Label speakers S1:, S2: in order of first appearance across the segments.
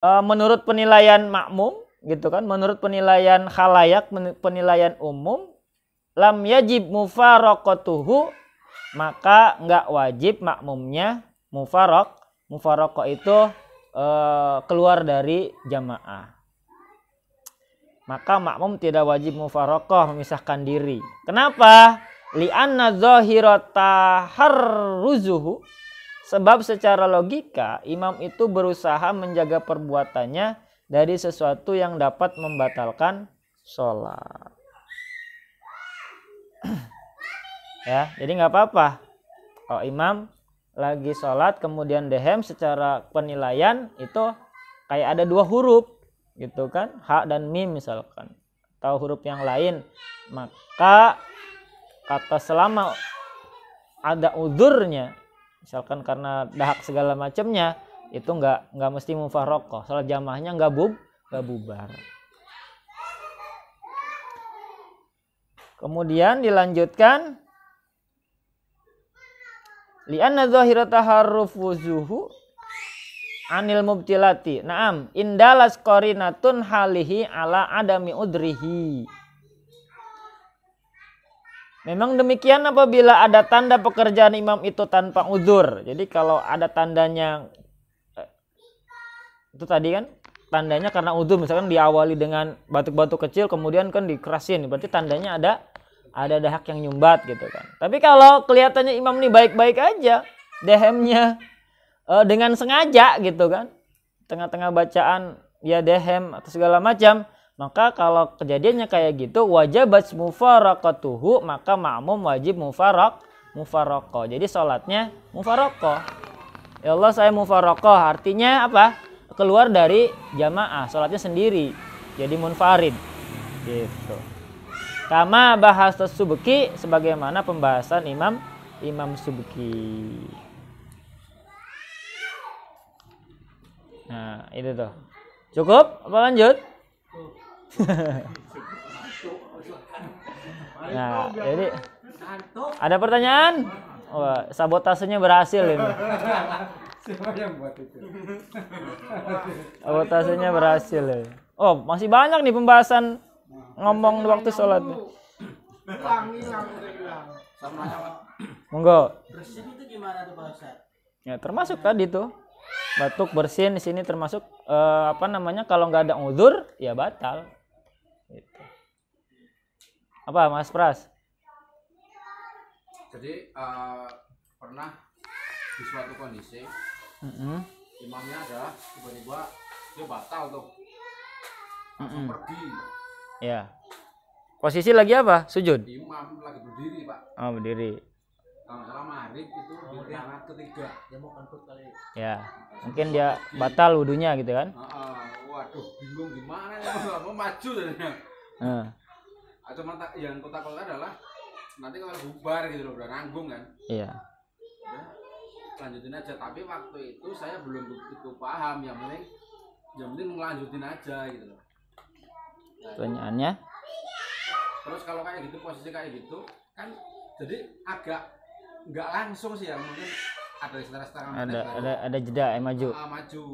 S1: menurut penilaian makmum gitu kan, menurut penilaian khalayak, penilaian umum, lam yajib mufaraqatuhu, maka enggak wajib makmumnya mufaraqah itu keluar dari jamaah. Maka makmum tidak wajib mufaraqah, memisahkan diri. Kenapa? Li'anna zahirata harruzuhu, sebab secara logika imam itu berusaha menjaga perbuatannya dari sesuatu yang dapat membatalkan sholat. Ya, jadi nggak apa-apa kalau imam lagi sholat kemudian dehem, secara penilaian itu kayak ada dua huruf gitu kan, ha dan mim misalkan, atau huruf yang lain, maka kata selama ada uzurnya, misalkan karena dahak segala macamnya, itu nggak mesti mufaraqah, salat jamaahnya nggak bubar. Kemudian dilanjutkan, li'anna zahirata harrufuzuhu anil mubtilati. Naam, indalas qarinatun halihi ala adami udrihi. Memang demikian apabila ada tanda pekerjaan imam itu tanpa uzur. Jadi kalau ada tandanya, itu tadi kan tandanya karena uzur, misalkan diawali dengan batuk-batuk kecil kemudian kan dikerasin, berarti tandanya ada dahak yang nyumbat gitu kan. Tapi kalau kelihatannya imam ini baik-baik aja, dehemnya dengan sengaja gitu kan, tengah-tengah bacaan dia dehem atau segala macam, maka kalau kejadiannya kayak gitu, wajibat mufaraqatuhu, maka makmum wajib mufaraqah. Jadi sholatnya mufaraqah. Ya Allah, saya mufaraqah, artinya apa? Keluar dari jamaah, sholatnya sendiri, jadi munfarid gitu. Kama bahas subki, sebagaimana pembahasan Imam Subki. Nah, itu tuh. Cukup? Apa lanjut? Nah, jadi ada pertanyaan? Wah, sabotasenya berhasil ini. Siapa yang buat itu? Sabotasenya berhasil ya. Oh, masih banyak nih pembahasan ngomong waktu sholat. Monggo.
S2: Bersin itu gimana tuh Pak Ustaz?
S1: Ya, termasuk tadi tuh. Batuk, bersin di sini termasuk kalau nggak ada uzur ya batal. Gitu. Apa Mas Pras?
S3: Jadi pernah di suatu kondisi imamnya adalah tiba-tiba dia batal tuh, langsung pergi.
S1: Ya. Posisi lagi apa? Sujud?
S3: Imam lagi berdiri Pak.
S1: Oh, berdiri.
S3: Kalau salah maghrib itu di rakaat ketiga. Dia mau kentut kali.
S1: Ya. Mungkin dia batal wudunya gitu kan?
S3: Waduh, bingung gimana ya, mau maju tadinya. Cuma yang kota-kota adalah nanti kalau bubar gitu loh, udah nanggung kan.
S1: Iya.
S3: Udah, lanjutin aja. Tapi waktu itu saya belum begitu paham, yang penting ngelanjutin aja gitu loh.
S1: Pertanyaannya?
S3: Terus kalau kayak gitu, posisi kayak gitu kan jadi agak nggak langsung sih ya, mungkin ada setengah menit
S1: ada jeda maju.
S3: Maju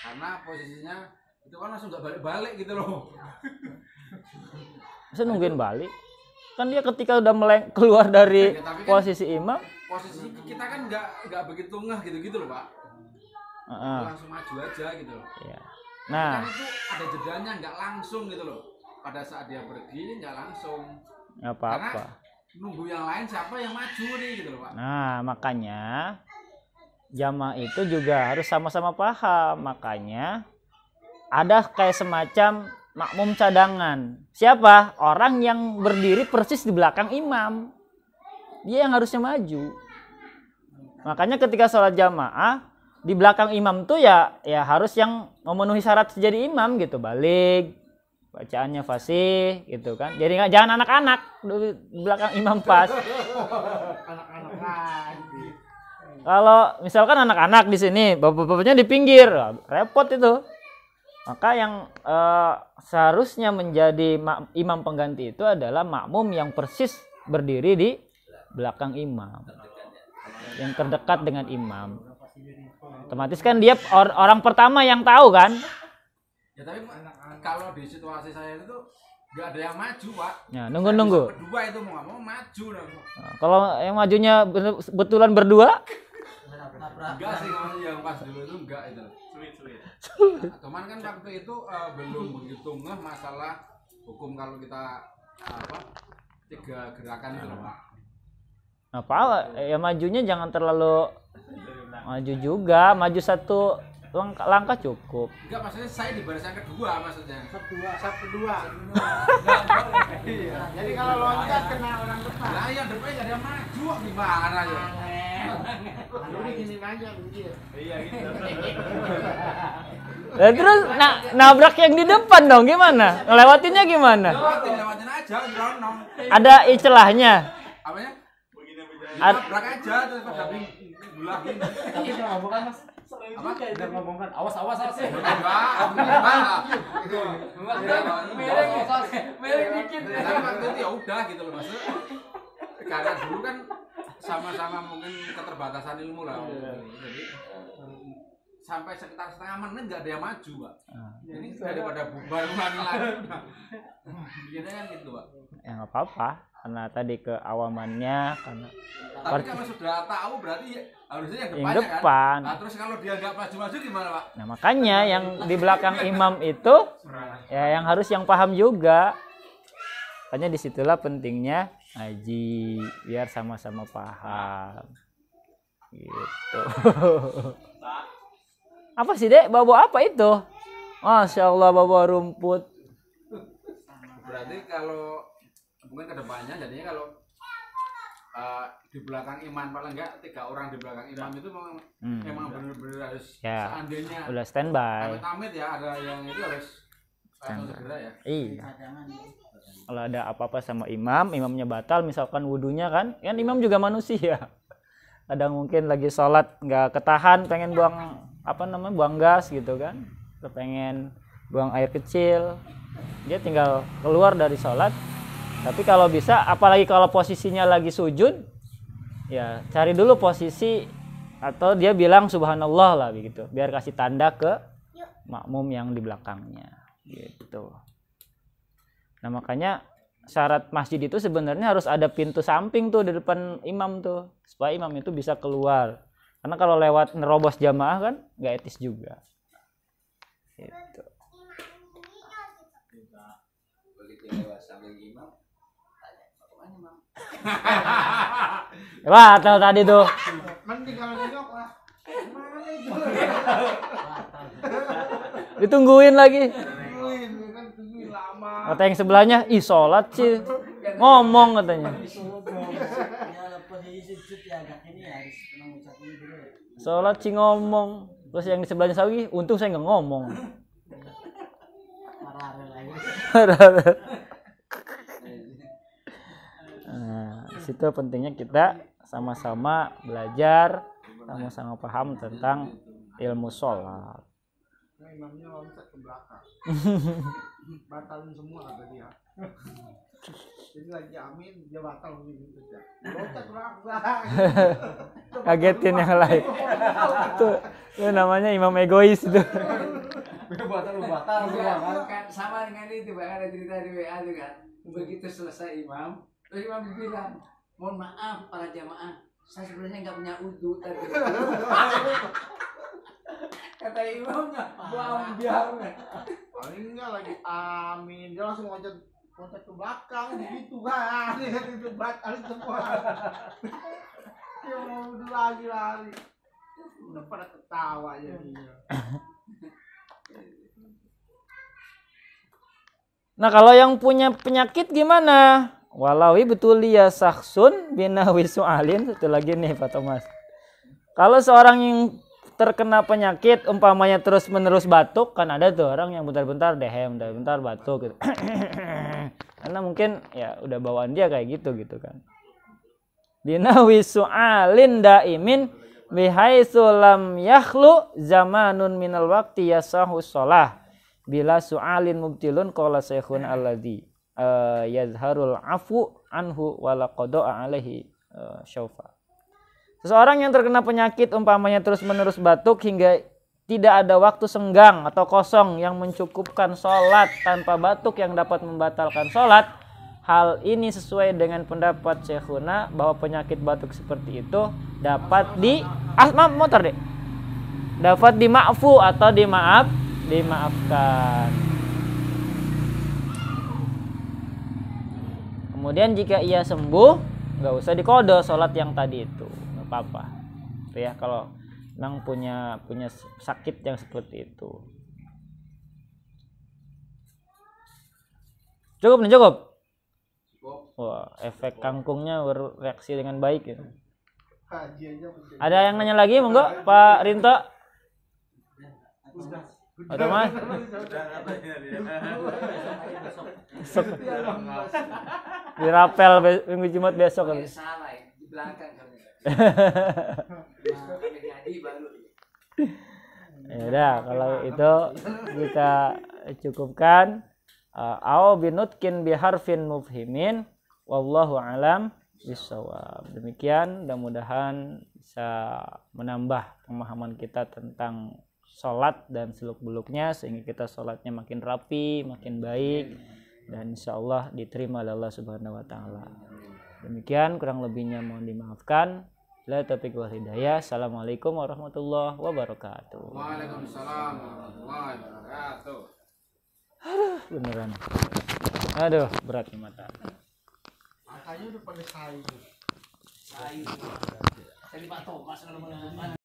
S3: karena posisinya itu kan langsung nggak balik-balik gitu loh.
S1: Masa nungguin balik? Kan dia ketika udah keluar dari
S3: ya,
S1: posisi imam,
S3: posisi kita kan nggak begitu ngeh gitu loh Pak. Langsung maju aja gitu loh.
S1: Iya. Nah,
S3: kan itu ada jedanya, nggak langsung gitu loh. Pada saat dia pergi nggak langsung.
S1: Nggak apa-apa.
S3: Nunggu yang lain siapa yang maju nih gitu loh Pak.
S1: Nah, makanya jamaah itu juga harus sama-sama paham. Makanya ada kayak semacam makmum cadangan. Siapa? Orang yang berdiri persis di belakang imam. Dia yang harusnya maju. Makanya ketika sholat jamaah di belakang imam tuh ya harus yang memenuhi syarat jadi imam gitu, balik, bacaannya fasih gitu kan. Jadi jangan anak-anak di belakang imam pas.
S2: Anak-anak lagi.
S1: Kalau misalkan anak-anak di sini, bapak-bapaknya di pinggir, repot itu. Maka yang seharusnya menjadi imam pengganti itu adalah makmum yang persis berdiri di belakang imam, yang terdekat dengan imam. Otomatis kan dia orang pertama yang tahu kan.
S3: Ya tapi kalau di situasi saya itu nggak ada yang maju, Pak.
S1: Ya, nunggu.
S3: Berdua itu mau nggak mau maju.
S1: Nah, kalau yang majunya betulan berdua,
S3: Enggak sih kalau yang pas dulu itu enggak itu. Sulit. Nah, cuman kan waktu itu belum begitu ngeh masalah hukum kalau kita tiga gerakan itu loh, Pak.
S1: apa ya majunya jangan terlalu maju juga, maju satu langkah cukup.
S3: Enggak, maksudnya saya di barisan kedua maksudnya.
S2: Sub kedua. Jadi kalau loncat kena orang depan.
S3: Lah yang depan enggak ada yang maju gimana ya?
S2: Lalu gini aja begitu. Iya gitu.
S1: Nah, terus nabrak yang di depan dong gimana? Ngelewatinnya gimana?
S3: Lewatin aja, nonong.
S1: Ada istilahnya.
S3: Apanya? Nabrak aja terus pada belah gini.
S2: Tapi udah ngomongkan Mas.
S3: Apa?
S2: Udah ngomongkan. Awas.
S3: Mereng dikit. Tapi waktu itu ya udah gitu loh Mas. Karena dulu kan sama-sama mungkin keterbatasan ilmu lah. Jadi sampai sekitar setengah menit nggak ada yang maju, Pak. Ini daripada bubar lagi. Begini kan gitu, Pak.
S1: Ya nggak apa-apa, karena tadi keawamannya karena.
S3: Tapi kalau sudah tahu berarti harusnya yang
S1: yang
S3: depannya
S1: depan.
S3: Kan. Nah, terus kalau dia nggak maju-maju gimana, Pak?
S1: Nah makanya yang di belakang imam itu ya yang harus yang paham juga. Makanya disitulah pentingnya ngaji biar sama-sama paham. Gitu. Apa sih Dek? Bawa apa itu? Masya Allah bawa rumput.
S3: Berarti kalau mungkin kedepannya jadinya kalau di belakang imam paling enggak 3 orang di belakang imam itu memang benar-benar harus
S1: ya,
S3: seandainya
S1: udah standby.
S3: amit-amit ya ada yang itu harus segera ya.
S1: Iya. Kalau ada apa-apa sama imamnya batal misalkan wudunya kan imam juga manusia. Kadang mungkin lagi sholat nggak ketahan pengen buang gas gitu kan, atau pengen buang air kecil, dia tinggal keluar dari sholat. Tapi kalau bisa, apalagi kalau posisinya lagi sujud, ya cari dulu posisi atau dia bilang subhanallah lah begitu, biar kasih tanda ke makmum yang di belakangnya gitu. Nah makanya syarat masjid itu sebenarnya harus ada pintu samping tuh di depan imam tuh, supaya imam itu bisa keluar. Karena kalau lewat nerobos jamaah kan nggak etis juga. Gitu. Wah, tahu tadi tuh.
S2: Mending kalau nengok lah. Mana itu?
S1: Ditungguin lagi.
S2: Tungguin kan tungguin lama.
S1: Kata yang sebelahnya, ih sholat sih. Ngomong katanya. Sholat sih ngomong. Terus yang di sebelahnya lagi, untung saya nggak ngomong. Nah, situ pentingnya kita sama-sama belajar, sama-sama paham tentang ilmu sholat.
S2: Nah, imamnya loncat ke belakang. Batalin semua kata dia. Jadi lagi amin dia batal begitu saja. Loncat ke belakang.
S1: Kagetin yang lain. Itu namanya imam egois itu.
S2: batal semua
S4: kan sama dengan itu Pak, ada cerita di WA juga kan. Begitu selesai imam, terus imam bilang, mohon maaf para jamaah, saya sebenarnya nggak punya udhu tadi. Kata imamnya, buang biar.
S2: Paling enggak lagi amin, dia langsung loncat ke belakang begitu kan. Itu batal semua. Dia mau udah lari. Udah pada ketawa jadinya.
S1: Nah kalau yang punya penyakit gimana? Walawi betul ya saksun binawi su'alin. Satu lagi nih Pak Thomas. Kalau seorang yang terkena penyakit umpamanya terus menerus batuk, kan ada tuh orang yang bentar-bentar dehem, bentar batuk gitu. Karena mungkin ya udah bawaan dia kayak gitu kan. Binawi su'alin daimin bihaitsu lam yakhlu zamanun minal waqti yasahu shalah bila su'alin mubtilun qala syekhun alladzi yazharul afu anhu wala qada'a alaihi syaufa. Seseorang yang terkena penyakit umpamanya terus-menerus batuk hingga tidak ada waktu senggang atau kosong yang mencukupkan sholat tanpa batuk yang dapat membatalkan sholat. Hal ini sesuai dengan pendapat Syekhuna bahwa penyakit batuk seperti itu dapat dapat dimaafu atau dimaafkan. Kemudian jika ia sembuh, nggak usah dikodo sholat yang tadi itu, nggak apa-apa. Itu ya kalau memang punya sakit yang seperti itu. Cukup nih, cukup. Wah, efek kangkungnya bereaksi dengan baik ya. Ada yang nanya lagi, monggo Pak Rinto? Ada Mas? Besok. Dirapel minggu Jumat besok kan.
S4: Salah di belakang kami. Jadi baru.
S1: Ya udah, kalau itu kita cukupkan. Au binutkin biharfin mufhimin wallahu alam bisawab. Demikian, mudah-mudahan bisa menambah pemahaman kita tentang sholat dan seluk-beluknya sehingga kita sholatnya makin rapi, makin baik dan insyaallah diterima oleh Allah Subhanahu wa taala. Demikian, kurang lebihnya mohon dimaafkan. La taufiq wal hidayah. Assalamualaikum warahmatullahi wabarakatuh.
S3: Waalaikumsalam warahmatullahi wabarakatuh.
S1: Beneran. Aduh, berat nih mata.
S2: Makanya udah pada saing.
S4: Tadi Pak Thomas kalau